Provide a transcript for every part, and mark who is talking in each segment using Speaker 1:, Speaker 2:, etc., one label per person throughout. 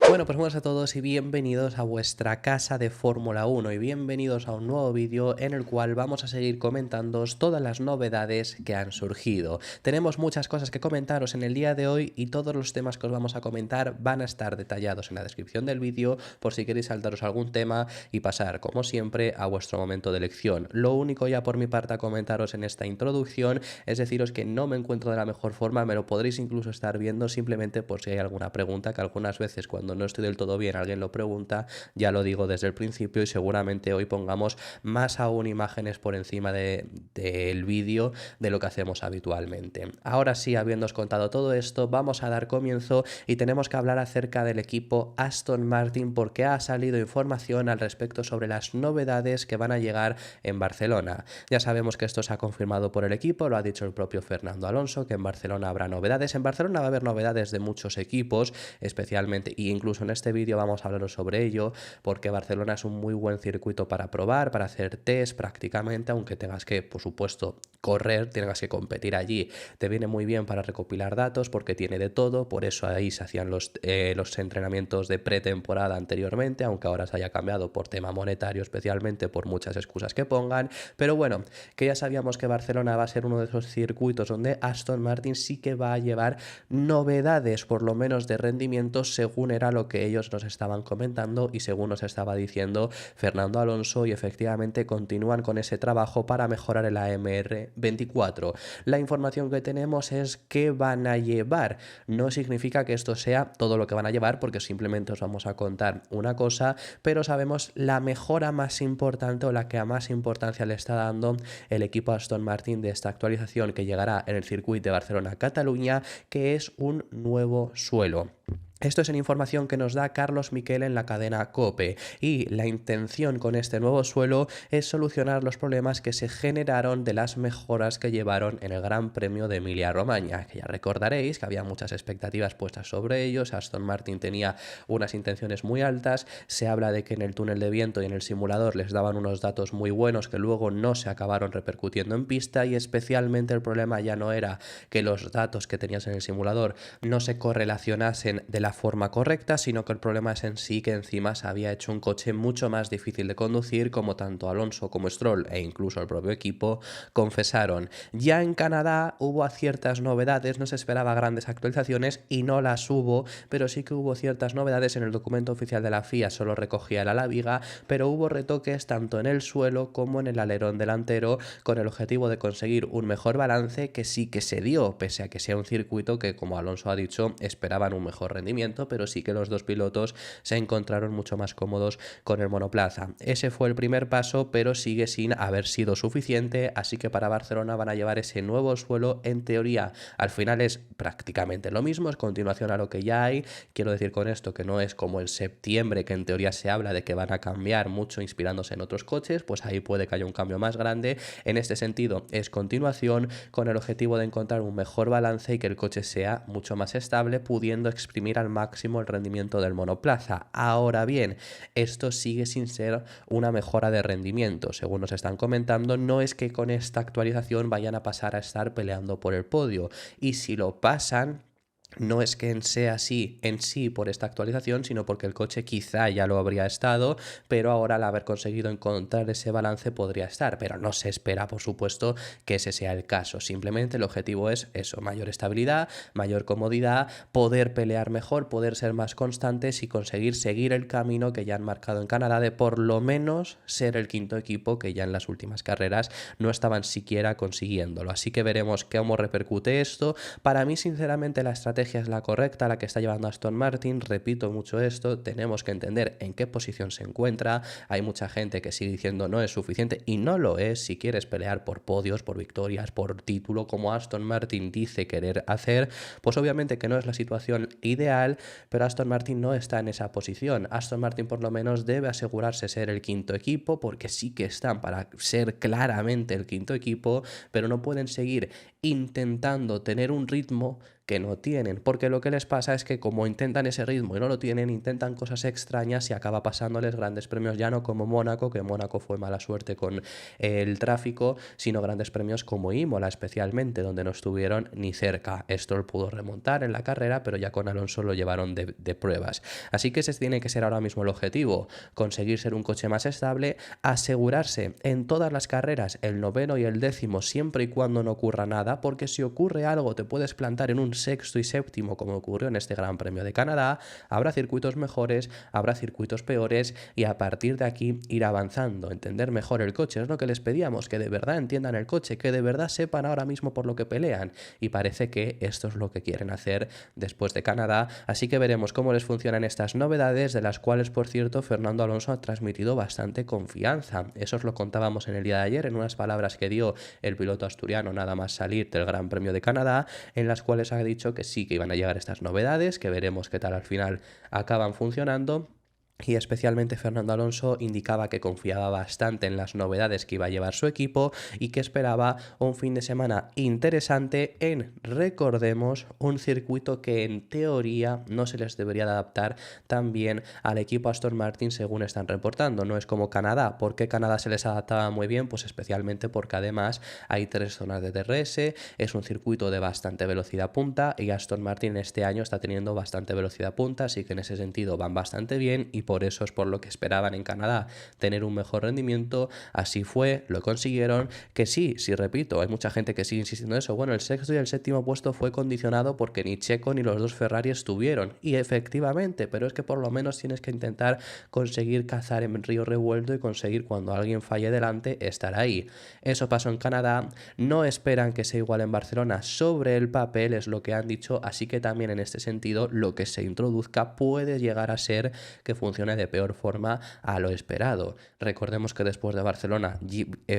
Speaker 1: Bueno, pues buenas a todos y bienvenidos a vuestra casa de Fórmula 1 y bienvenidos a un nuevo vídeo en el cual vamos a seguir comentándoos todas las novedades que han surgido. Tenemos muchas cosas que comentaros en el día de hoy y todos los temas que os vamos a comentar van a estar detallados en la descripción del vídeo por si queréis saltaros algún tema y pasar, como siempre, a vuestro momento de elección. Lo único ya por mi parte a comentaros en esta introducción es deciros que no me encuentro de la mejor forma, me lo podréis incluso estar viendo simplemente por si hay alguna pregunta, que algunas veces cuando no estoy del todo bien alguien lo pregunta, ya lo digo desde el principio y seguramente hoy pongamos más aún imágenes por encima del vídeo de lo que hacemos habitualmente. Ahora sí, habiéndoos contado todo esto, vamos a dar comienzo y tenemos que hablar acerca del equipo Aston Martin porque ha salido información al respecto sobre las novedades que van a llegar en Barcelona. Ya sabemos que esto se ha confirmado por el equipo, lo ha dicho el propio Fernando Alonso, que en Barcelona habrá novedades. En Barcelona va a haber novedades de muchos equipos, especialmente, y incluso en este vídeo vamos a hablaros sobre ello, porque Barcelona es un muy buen circuito para probar, para hacer test prácticamente, aunque tengas que, por supuesto, correr, tengas que competir allí. Te viene muy bien para recopilar datos porque tiene de todo, por eso ahí se hacían los entrenamientos de pretemporada anteriormente, aunque ahora se haya cambiado por tema monetario especialmente, por muchas excusas que pongan, pero bueno, que ya sabíamos que Barcelona va a ser uno de esos circuitos donde Aston Martin sí que va a llevar novedades, por lo menos de rendimiento, según era lo que ellos nos estaban comentando y según nos estaba diciendo Fernando Alonso, y efectivamente continúan con ese trabajo para mejorar el AMR 24. La información que tenemos es que van a llevar, no significa que esto sea todo lo que van a llevar porque simplemente os vamos a contar una cosa, pero sabemos la mejora más importante o la que a más importancia le está dando el equipo Aston Martin de esta actualización que llegará en el circuito de Barcelona-Cataluña, que es un nuevo suelo. Esto es en información que nos da Carlos Miquel en la cadena COPE y la intención con este nuevo suelo es solucionar los problemas que se generaron de las mejoras que llevaron en el Gran Premio de Emilia-Romagna, que ya recordaréis que había muchas expectativas puestas sobre ellos. Aston Martin tenía unas intenciones muy altas, se habla de que en el túnel de viento y en el simulador les daban unos datos muy buenos que luego no se acabaron repercutiendo en pista, y especialmente el problema ya no era que los datos que tenías en el simulador no se correlacionasen de la forma correcta, sino que el problema es en sí que encima se había hecho un coche mucho más difícil de conducir, como tanto Alonso como Stroll e incluso el propio equipo confesaron. Ya en Canadá hubo ciertas novedades, no se esperaba grandes actualizaciones y no las hubo, pero sí que hubo ciertas novedades. En el documento oficial de la FIA solo recogía la viga, pero hubo retoques tanto en el suelo como en el alerón delantero con el objetivo de conseguir un mejor balance, que sí que se dio, pese a que sea un circuito que, como Alonso ha dicho, esperaban un mejor rendimiento, pero sí que los dos pilotos se encontraron mucho más cómodos con el monoplaza. Ese fue el primer paso, pero sigue sin haber sido suficiente, así que para Barcelona van a llevar ese nuevo suelo. En teoría, al final es prácticamente lo mismo, es continuación a lo que ya hay. Quiero decir con esto que no es como el septiembre, que en teoría se habla de que van a cambiar mucho inspirándose en otros coches, pues ahí puede que haya un cambio más grande. En este sentido, es continuación con el objetivo de encontrar un mejor balance y que el coche sea mucho más estable, pudiendo exprimir al máximo el rendimiento del monoplaza. Ahora bien, esto sigue sin ser una mejora de rendimiento. Según nos están comentando, no es que con esta actualización vayan a pasar a estar peleando por el podio, y si lo pasan, no es que sea así en sí por esta actualización, sino porque el coche quizá ya lo habría estado, pero ahora al haber conseguido encontrar ese balance podría estar, pero no se espera, por supuesto, que ese sea el caso. Simplemente el objetivo es eso: mayor estabilidad, mayor comodidad, poder pelear mejor, poder ser más constantes y conseguir seguir el camino que ya han marcado en Canadá de por lo menos ser el quinto equipo, que ya en las últimas carreras no estaban siquiera consiguiéndolo. Así que veremos cómo repercute esto. Para mí, sinceramente, la estrategia es la correcta, la que está llevando Aston Martin. Repito mucho esto, tenemos que entender en qué posición se encuentra. Hay mucha gente que sigue diciendo no es suficiente, y no lo es si quieres pelear por podios, por victorias, por título, como Aston Martin dice querer hacer. Pues obviamente que no es la situación ideal, pero Aston Martin no está en esa posición. Aston Martin por lo menos debe asegurarse ser el quinto equipo, porque sí que están para ser claramente el quinto equipo, pero no pueden seguir intentando tener un ritmo que no tienen, porque lo que les pasa es que como intentan ese ritmo y no lo tienen, intentan cosas extrañas y acaba pasándoles grandes premios ya no como Mónaco, que Mónaco fue mala suerte con el tráfico, sino grandes premios como Imola especialmente, donde no estuvieron ni cerca. Stroll pudo remontar en la carrera, pero ya con Alonso lo llevaron de pruebas. Así que ese tiene que ser ahora mismo el objetivo, conseguir ser un coche más estable, asegurarse en todas las carreras el noveno y el décimo siempre y cuando no ocurra nada, porque si ocurre algo te puedes plantar en un sexto y séptimo como ocurrió en este Gran Premio de Canadá. Habrá circuitos mejores, habrá circuitos peores y a partir de aquí ir avanzando, entender mejor el coche, es lo que les pedíamos, que de verdad entiendan el coche, que de verdad sepan ahora mismo por lo que pelean, y parece que esto es lo que quieren hacer después de Canadá, así que veremos cómo les funcionan estas novedades, de las cuales por cierto Fernando Alonso ha transmitido bastante confianza. Eso os lo contábamos en el día de ayer en unas palabras que dio el piloto asturiano nada más salir del Gran Premio de Canadá, en las cuales ha dicho que sí que iban a llegar estas novedades, que veremos qué tal al final acaban funcionando. Y especialmente Fernando Alonso indicaba que confiaba bastante en las novedades que iba a llevar su equipo y que esperaba un fin de semana interesante en, recordemos, un circuito que en teoría no se les debería de adaptar tan bien al equipo Aston Martin según están reportando. No es como Canadá. ¿Por qué Canadá se les adaptaba muy bien? Pues especialmente porque además hay 3 zonas de DRS, es un circuito de bastante velocidad punta y Aston Martin este año está teniendo bastante velocidad punta, así que en ese sentido van bastante bien y por eso es por lo que esperaban en Canadá tener un mejor rendimiento. Así fue, lo consiguieron, que sí, repito, hay mucha gente que sigue insistiendo en eso. Bueno, el sexto y el séptimo puesto fue condicionado porque ni Checo ni los dos Ferrari estuvieron, y efectivamente, pero es que por lo menos tienes que intentar conseguir cazar en río revuelto y conseguir cuando alguien falle delante estar ahí. Eso pasó en Canadá, no esperan que sea igual en Barcelona, sobre el papel es lo que han dicho, así que también en este sentido lo que se introduzca puede llegar a ser que funcione de peor forma a lo esperado. Recordemos que después de Barcelona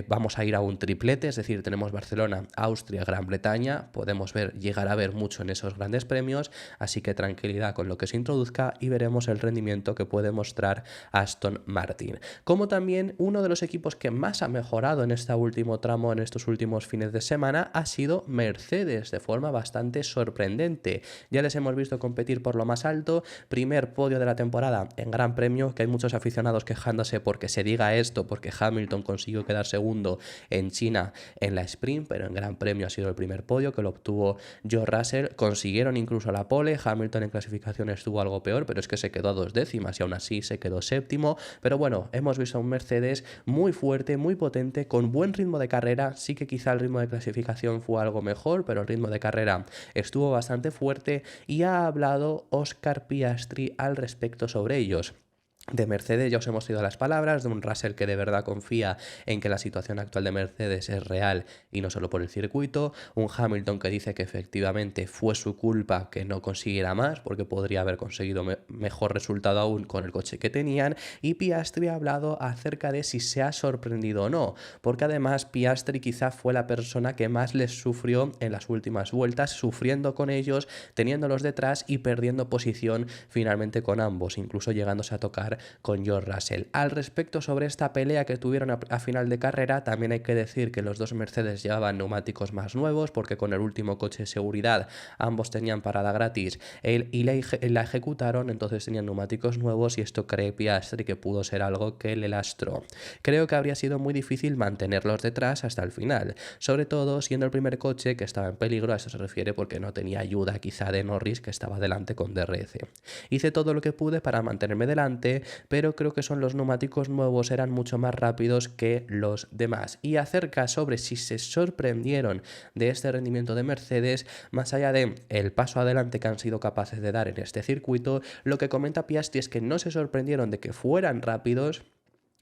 Speaker 1: vamos a ir a un triplete, es decir, tenemos Barcelona, Austria, Gran Bretaña, podemos llegar a ver mucho en esos grandes premios, así que tranquilidad con lo que se introduzca y veremos el rendimiento que puede mostrar Aston Martin. Como también uno de los equipos que más ha mejorado en este último tramo, en estos últimos fines de semana, ha sido Mercedes, de forma bastante sorprendente. Ya les hemos visto competir por lo más alto, primer podio de la temporada en Gran Premio, que hay muchos aficionados quejándose porque se diga esto, porque Hamilton consiguió quedar segundo en China en la sprint, pero en Gran Premio ha sido el primer podio que lo obtuvo George Russell, consiguieron incluso la pole, Hamilton en clasificación estuvo algo peor, pero es que se quedó a 2 décimas y aún así se quedó séptimo, pero bueno, hemos visto a un Mercedes muy fuerte, muy potente, con buen ritmo de carrera, sí que quizá el ritmo de clasificación fue algo mejor, pero el ritmo de carrera estuvo bastante fuerte y ha hablado Oscar Piastri al respecto sobre ellos. De Mercedes ya os hemos oído las palabras, de un Russell que de verdad confía en que la situación actual de Mercedes es real y no solo por el circuito, un Hamilton que dice que efectivamente fue su culpa que no consiguiera más porque podría haber conseguido mejor resultado aún con el coche que tenían, y Piastri ha hablado acerca de si se ha sorprendido o no, porque además Piastri quizá fue la persona que más les sufrió en las últimas vueltas, sufriendo con ellos, teniéndolos detrás y perdiendo posición finalmente con ambos, incluso llegándose a tocar con George Russell. Al respecto sobre esta pelea que tuvieron a final de carrera, también hay que decir que los dos Mercedes llevaban neumáticos más nuevos, porque con el último coche de seguridad ambos tenían parada gratis y la ejecutaron, entonces tenían neumáticos nuevos y esto cree Piastri que pudo ser algo que le lastró. Creo que habría sido muy difícil mantenerlos detrás hasta el final, sobre todo siendo el primer coche que estaba en peligro, a eso se refiere porque no tenía ayuda quizá de Norris que estaba delante con DRS. Hice todo lo que pude para mantenerme delante, pero creo que los neumáticos nuevos eran mucho más rápidos que los demás. Y acerca sobre si se sorprendieron de este rendimiento de Mercedes, más allá de el paso adelante que han sido capaces de dar en este circuito, lo que comenta Piastri es que no se sorprendieron de que fueran rápidos,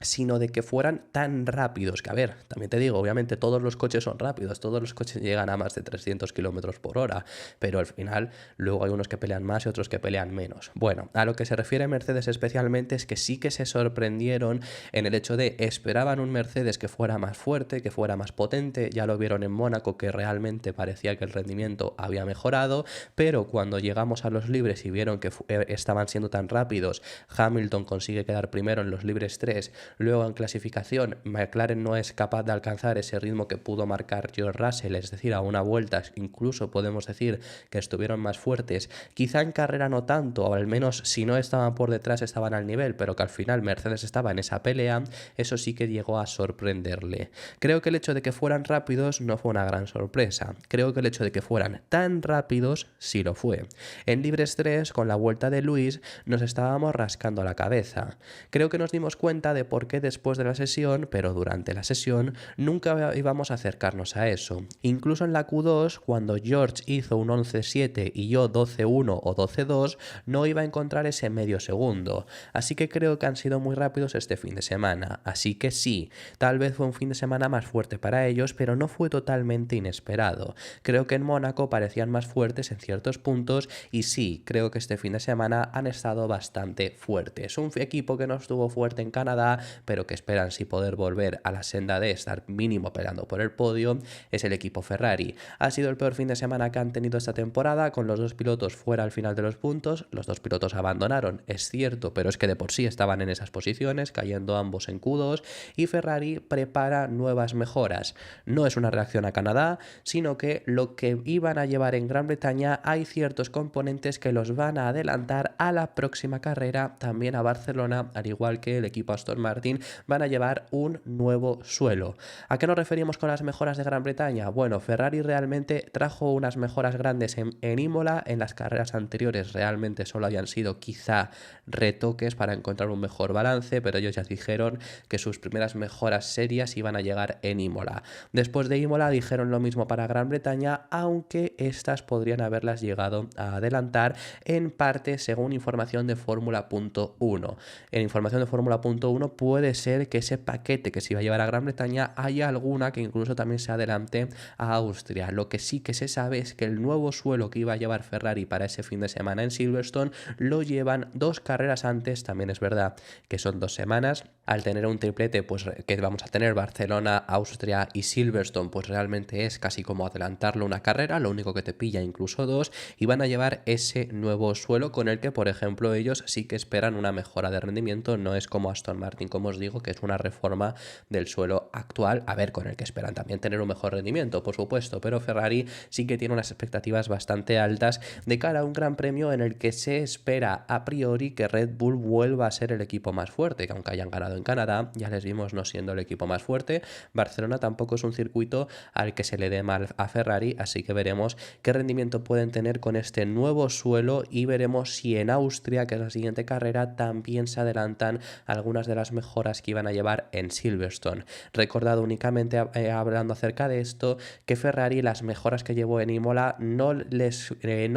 Speaker 1: sino de que fueran tan rápidos, que a ver, también te digo, obviamente todos los coches son rápidos, todos los coches llegan a más de 300 kilómetros por hora, pero al final luego hay unos que pelean más y otros que pelean menos. Bueno, a lo que se refiere Mercedes especialmente es que sí que se sorprendieron en el hecho de esperaban un Mercedes que fuera más fuerte, que fuera más potente, ya lo vieron en Mónaco que realmente parecía que el rendimiento había mejorado, pero cuando llegamos a los libres y vieron que estaban siendo tan rápidos, Hamilton consigue quedar primero en los libres 3 Luego en clasificación, McLaren no es capaz de alcanzar ese ritmo que pudo marcar George Russell, es decir, a una vuelta incluso podemos decir que estuvieron más fuertes. Quizá en carrera no tanto, o al menos si no estaban por detrás estaban al nivel, pero que al final Mercedes estaba en esa pelea, eso sí que llegó a sorprenderle. Creo que el hecho de que fueran rápidos no fue una gran sorpresa. Creo que el hecho de que fueran tan rápidos sí lo fue. En Libres 3, con la vuelta de Luis, nos estábamos rascando la cabeza. Creo que nos dimos cuenta de por qué después de la sesión, pero durante la sesión, nunca íbamos a acercarnos a eso. Incluso en la Q2, cuando George hizo un 11.7 y yo 12.1 o 12.2, no iba a encontrar ese medio segundo. Así que creo que han sido muy rápidos este fin de semana. Así que sí, tal vez fue un fin de semana más fuerte para ellos, pero no fue totalmente inesperado. Creo que en Mónaco parecían más fuertes en ciertos puntos y sí, creo que este fin de semana han estado bastante fuertes. Un equipo que no estuvo fuerte en Canadá, pero que esperan sí poder volver a la senda de estar mínimo peleando por el podio, es el equipo Ferrari. Ha sido el peor fin de semana que han tenido esta temporada, con los dos pilotos fuera al final de los puntos. Los dos pilotos abandonaron, es cierto, pero es que de por sí estaban en esas posiciones, cayendo ambos en Q2, y Ferrari prepara nuevas mejoras. No es una reacción a Canadá, sino que lo que iban a llevar en Gran Bretaña hay ciertos componentes que los van a adelantar a la próxima carrera, también a Barcelona, al igual que el equipo Aston Martin, van a llevar un nuevo suelo. ¿A qué nos referimos con las mejoras de Gran Bretaña? Bueno, Ferrari realmente trajo unas mejoras grandes en Imola. En las carreras anteriores realmente solo habían sido quizá retoques para encontrar un mejor balance, pero ellos ya dijeron que sus primeras mejoras serias iban a llegar en Imola. Después de Imola dijeron lo mismo para Gran Bretaña, aunque estas podrían haberlas llegado a adelantar en parte según información de Fórmula.1. En información de Fórmula.1 puede ser que ese paquete que se iba a llevar a Gran Bretaña haya alguna que incluso también se adelante a Austria. Lo que sí que se sabe es que el nuevo suelo que iba a llevar Ferrari para ese fin de semana en Silverstone lo llevan 2 carreras antes. También es verdad que son 2 semanas. Al tener un triplete, pues que vamos a tener Barcelona, Austria y Silverstone, pues realmente es casi como adelantarlo una carrera, lo único que te pilla incluso 2, y van a llevar ese nuevo suelo con el que, por ejemplo, ellos sí que esperan una mejora de rendimiento. No es como Aston Martin, como os digo, que es una reforma del suelo actual, a ver, con el que esperan también tener un mejor rendimiento, por supuesto, pero Ferrari sí que tiene unas expectativas bastante altas de cara a un gran premio en el que se espera a priori que Red Bull vuelva a ser el equipo más fuerte, que aunque hayan ganado en Canadá, ya les vimos no siendo el equipo más fuerte. Barcelona tampoco es un circuito al que se le dé mal a Ferrari, así que veremos qué rendimiento pueden tener con este nuevo suelo y veremos si en Austria, que es la siguiente carrera, también se adelantan algunas de las mejoras que iban a llevar en Silverstone. Recordad únicamente hablando acerca de esto que Ferrari, las mejoras que llevó en Imola no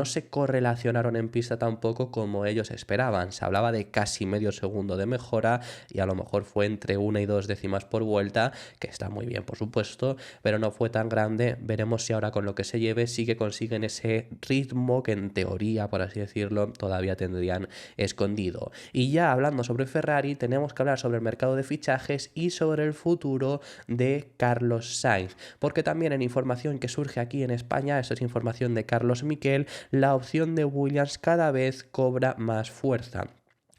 Speaker 1: se correlacionaron en pista tampoco como ellos esperaban. Se hablaba de casi medio segundo de mejora y a lo mejor fue entre 1 y 2 décimas por vuelta, que está muy bien por supuesto, pero no fue tan grande. Veremos si ahora con lo que se lleve sí que consiguen ese ritmo que en teoría, por así decirlo, todavía tendrían escondido. Y ya hablando sobre Ferrari, tenemos que hablar sobre el mercado de fichajes y sobre el futuro de Carlos Sainz, porque también en información que surge aquí en España, esto es información de Carlos Miquel, la opción de Williams cada vez cobra más fuerza.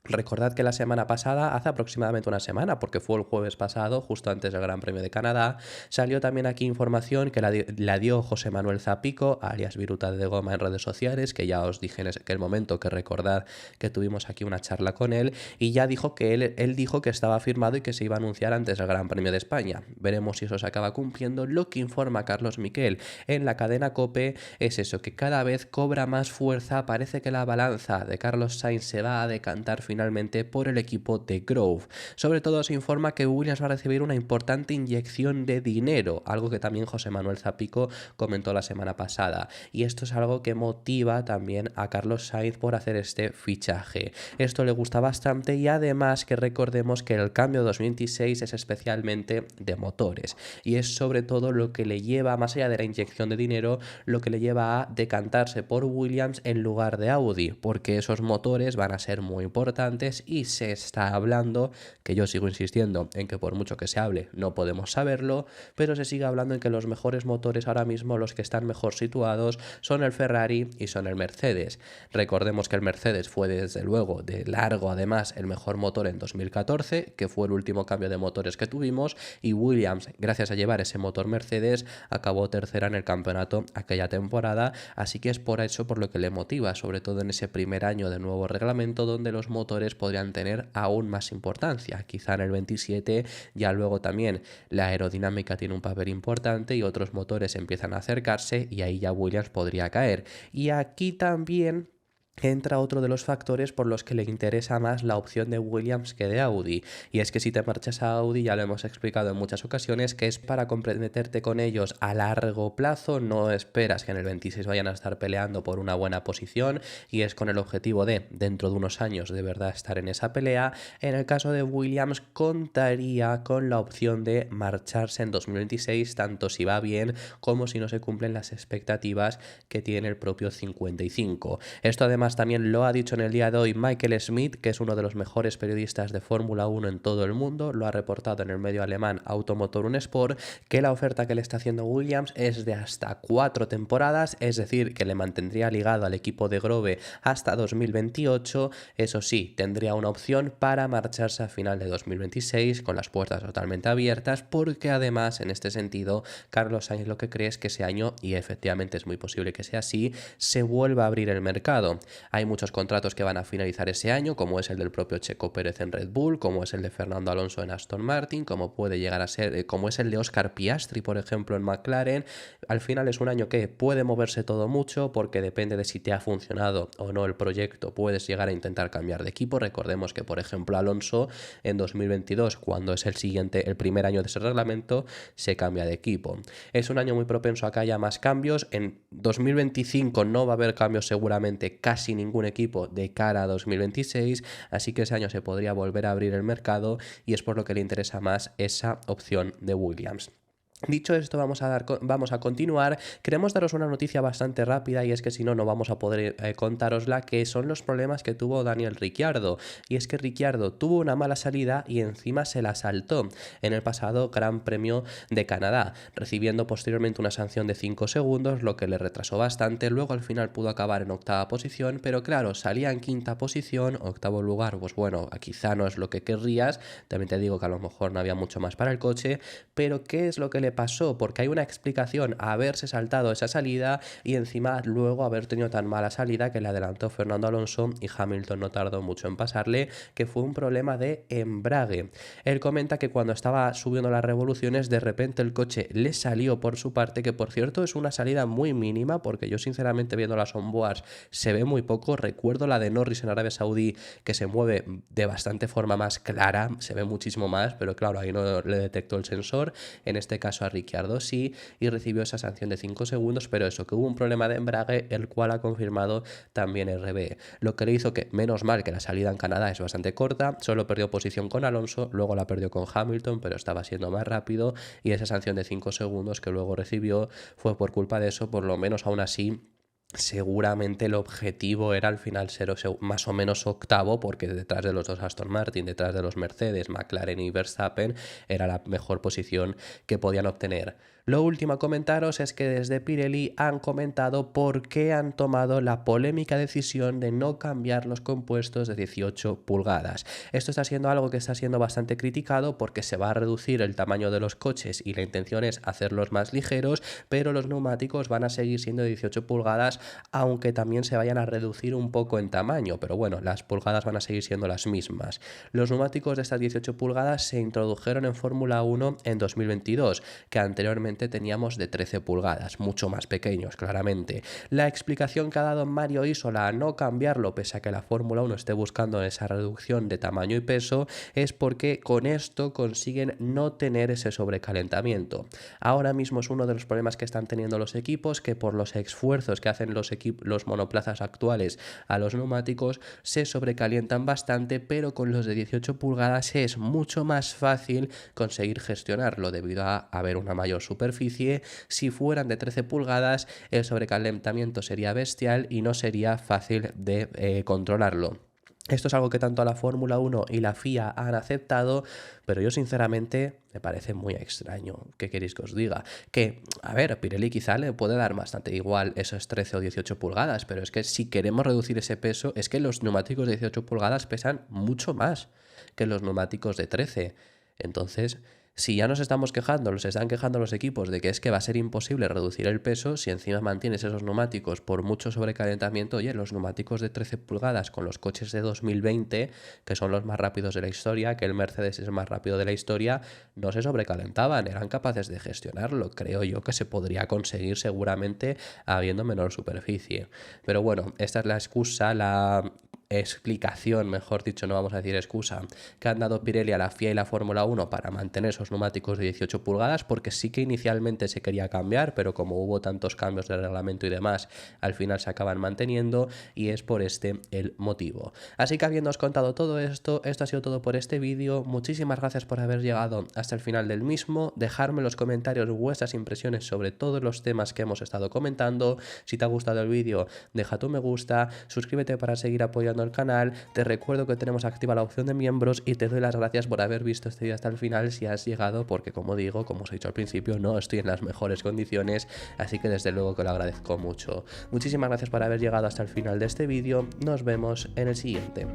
Speaker 1: Recordad que la semana pasada, hace aproximadamente una semana, porque fue el jueves pasado, justo antes del Gran Premio de Canadá, salió también aquí información que la dio José Manuel Zapico, alias Viruta de Goma en redes sociales, que ya os dije en aquel momento, que recordad que tuvimos aquí una charla con él, y ya dijo que él dijo que estaba firmado y que se iba a anunciar antes del Gran Premio de España. Veremos si eso se acaba cumpliendo. Lo que informa Carlos Miquel en la cadena COPE es eso, que cada vez cobra más fuerza. Parece que la balanza de Carlos Sainz se va a decantar finalmente por el equipo de Grove. Sobre todo se informa que Williams va a recibir una importante inyección de dinero, algo que también José Manuel Zapico comentó la semana pasada, y esto es algo que motiva también a Carlos Sainz por hacer este fichaje. Esto le gusta bastante, y además que recordemos que el cambio 2026 es especialmente de motores, y es sobre todo lo que le lleva, más allá de la inyección de dinero, lo que le lleva a decantarse por Williams en lugar de Audi, porque esos motores van a ser muy importantes importantes y se está hablando, que yo sigo insistiendo en que por mucho que se hable no podemos saberlo, pero se sigue hablando en que los mejores motores ahora mismo, los que están mejor situados, son el Ferrari y son el Mercedes. Recordemos que el Mercedes fue desde luego de largo además el mejor motor en 2014, que fue el último cambio de motores que tuvimos, y Williams, gracias a llevar ese motor Mercedes, acabó tercera en el campeonato aquella temporada, así que es por eso por lo que le motiva, sobre todo en ese primer año de nuevo reglamento donde los motores podrían tener aún más importancia. Quizá en el 27 ya luego también la aerodinámica tiene un papel importante y otros motores empiezan a acercarse y ahí ya Williams podría caer. Y aquí también entra otro de los factores por los que le interesa más la opción de Williams que de Audi, y es que si te marchas a Audi, ya lo hemos explicado en muchas ocasiones, que es para comprometerte con ellos a largo plazo, no esperas que en el 26 vayan a estar peleando por una buena posición y es con el objetivo de, dentro de unos años, de verdad estar en esa pelea. En el caso de Williams contaría con la opción de marcharse en 2026, tanto si va bien como si no se cumplen las expectativas que tiene el propio 55. Esto además también lo ha dicho en el día de hoy Michael Smith, que es uno de los mejores periodistas de Fórmula 1 en todo el mundo, lo ha reportado en el medio alemán Automotor Un Sport, que la oferta que le está haciendo Williams es de hasta 4 temporadas, es decir, que le mantendría ligado al equipo de Grove hasta 2028, eso sí, tendría una opción para marcharse a final de 2026 con las puertas totalmente abiertas, porque además en este sentido Carlos Sainz lo que cree es que ese año, y efectivamente es muy posible que sea así, se vuelva a abrir el mercado. Hay muchos contratos que van a finalizar ese año, como es el del propio Checo Pérez en Red Bull, como es el de Fernando Alonso en Aston Martin, como puede llegar a ser, como es el de Oscar Piastri, por ejemplo, en McLaren. Al final es un año que puede moverse todo mucho porque depende de si te ha funcionado o no el proyecto. Puedes llegar a intentar cambiar de equipo. Recordemos que, por ejemplo, Alonso en 2022, cuando es el primer año de ese reglamento, se cambia de equipo. Es un año muy propenso a que haya más cambios. En 2025 no va a haber cambios seguramente casi ningún equipo de cara a 2026, así que ese año se podría volver a abrir el mercado y es por lo que le interesa más esa opción de Williams. Dicho esto, vamos a continuar. Queremos daros una noticia bastante rápida y es que si no, no vamos a poder contárosla, que son los problemas que tuvo Daniel Ricciardo. Y es que Ricciardo tuvo una mala salida y encima se la saltó en el pasado Gran Premio de Canadá, recibiendo posteriormente una sanción de 5 segundos, lo que le retrasó bastante. Luego al final pudo acabar en octava posición, pero claro, salía en quinta posición, octavo lugar, pues bueno, quizá no es lo que querrías. También te digo que a lo mejor no había mucho más para el coche, pero ¿qué es lo que le pasó? Porque hay una explicación a haberse saltado esa salida y encima luego haber tenido tan mala salida que le adelantó Fernando Alonso y Hamilton no tardó mucho en pasarle, que fue un problema de embrague. Él comenta que cuando estaba subiendo las revoluciones de repente el coche le salió por su parte, que por cierto es una salida muy mínima porque yo sinceramente viendo las onboards se ve muy poco. Recuerdo la de Norris en Arabia Saudí que se mueve de bastante forma más clara, se ve muchísimo más, pero claro, ahí no le detectó el sensor. En este caso a Ricciardo sí, y recibió esa sanción de 5 segundos, pero eso, que hubo un problema de embrague, el cual ha confirmado también RB, lo que le hizo que, menos mal que la salida en Canadá es bastante corta, solo perdió posición con Alonso, luego la perdió con Hamilton, pero estaba siendo más rápido, y esa sanción de 5 segundos que luego recibió fue por culpa de eso. Por lo menos aún así seguramente el objetivo era al final ser más o menos octavo, porque detrás de los dos Aston Martin, detrás de los Mercedes, McLaren y Verstappen, era la mejor posición que podían obtener. Lo último a comentaros es que desde Pirelli han comentado por qué han tomado la polémica decisión de no cambiar los compuestos de 18 pulgadas. Esto está siendo algo que está siendo bastante criticado porque se va a reducir el tamaño de los coches y la intención es hacerlos más ligeros, pero los neumáticos van a seguir siendo de 18 pulgadas, aunque también se vayan a reducir un poco en tamaño, pero bueno, las pulgadas van a seguir siendo las mismas. Los neumáticos de estas 18 pulgadas se introdujeron en Fórmula 1 en 2022, que anteriormente teníamos de 13 pulgadas, mucho más pequeños, claramente. La explicación que ha dado Mario Isola a no cambiarlo, pese a que la Fórmula 1 esté buscando esa reducción de tamaño y peso, es porque con esto consiguen no tener ese sobrecalentamiento. Ahora mismo es uno de los problemas que están teniendo los equipos, que por los esfuerzos que hacen los monoplazas actuales a los neumáticos se sobrecalientan bastante, pero con los de 18 pulgadas es mucho más fácil conseguir gestionarlo debido a haber una mayor superficie. Si fueran de 13 pulgadas el sobrecalentamiento sería bestial y no sería fácil de controlarlo. Esto es algo que tanto la Fórmula 1 y la FIA han aceptado, pero yo sinceramente me parece muy extraño. ¿Qué queréis que os diga? Que, a ver, Pirelli quizá le puede dar bastante igual esos 13 o 18 pulgadas, pero es que si queremos reducir ese peso, es que los neumáticos de 18 pulgadas pesan mucho más que los neumáticos de 13. Entonces, si ya nos estamos quejando, los están quejando los equipos de que es que va a ser imposible reducir el peso, si encima mantienes esos neumáticos por mucho sobrecalentamiento, oye, los neumáticos de 13 pulgadas con los coches de 2020, que son los más rápidos de la historia, que el Mercedes es el más rápido de la historia, no se sobrecalentaban, eran capaces de gestionarlo. Creo yo que se podría conseguir seguramente habiendo menor superficie. Pero bueno, esta es la excusa, la explicación, mejor dicho, no vamos a decir excusa, que han dado Pirelli a la FIA y la Fórmula 1 para mantener esos neumáticos de 18 pulgadas, porque sí que inicialmente se quería cambiar, pero como hubo tantos cambios de reglamento y demás, al final se acaban manteniendo y es por este el motivo. Así que habiéndoos contado todo esto, esto ha sido todo por este vídeo. Muchísimas gracias por haber llegado hasta el final del mismo. Dejadme en los comentarios vuestras impresiones sobre todos los temas que hemos estado comentando. Si te ha gustado el vídeo, deja tu me gusta, suscríbete para seguir apoyando el canal. Te recuerdo que tenemos activa la opción de miembros y te doy las gracias por haber visto este vídeo hasta el final si has llegado, porque como digo, como os he dicho al principio, no estoy en las mejores condiciones, así que desde luego que lo agradezco mucho. Muchísimas gracias por haber llegado hasta el final de este vídeo. Nos vemos en el siguiente.